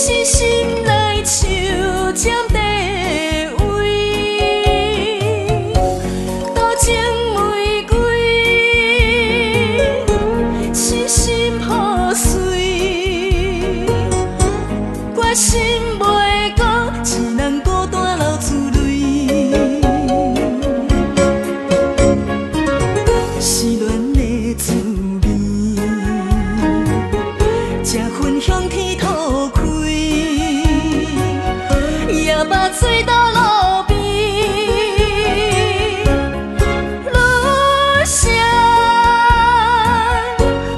实心内树占地位，多情玫瑰，痴心破碎，决心袂搁一人孤单流珠泪。失恋的滋味，这份向天吐开，也把醉到路边。路上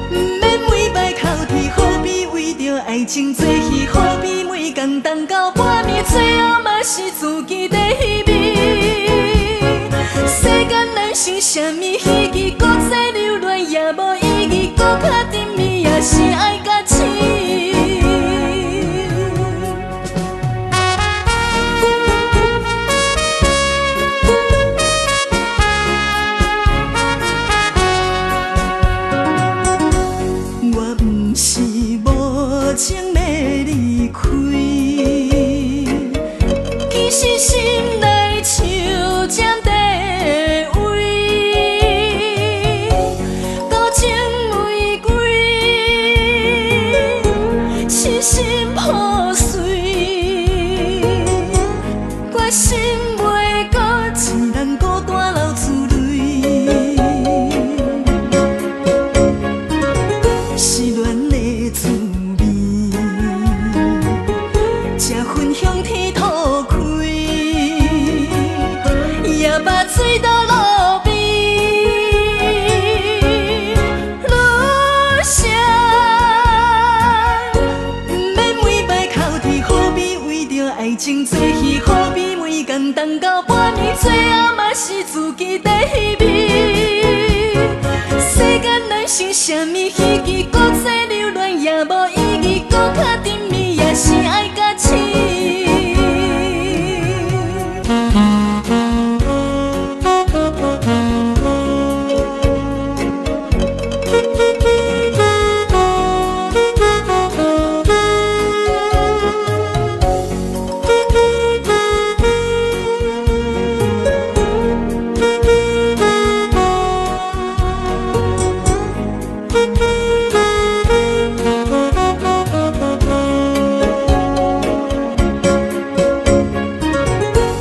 不免每摆哭啼，何必为着爱情做戏？何必每天等到半暝，最后嘛是自己在稀微。世间人生什么希冀？搁再留恋也无意义，搁较沉迷也是爱甲醒。我不是无情要离开，其实心内树占地位，多情玫瑰，痴心破碎，决心袂搁一人孤单流珠泪。失恋的滋味，这份向天吐开，也把醉到路边。路上不免每摆哭啼，何必为着爱情做戏？何必每天等到半暝，最后嘛是自己在稀微。世间人生什么希冀？搁再留恋也无意义，搁较沉迷也是爱甲醒。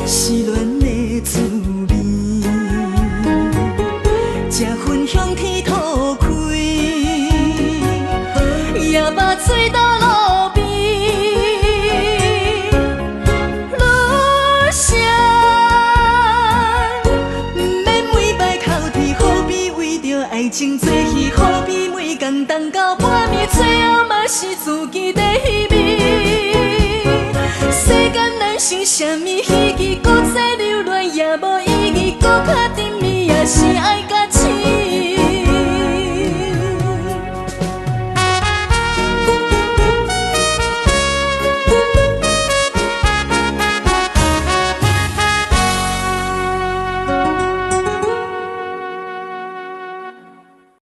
失恋的滋味，这份向天吐开，也把醉到路边。路上不免每摆哭啼，何必为着爱情做戏？何必每天等到半暝，最后嘛是自己在稀微。世间人生什么希冀？搁再留恋也无意义，搁较沉迷也是爱甲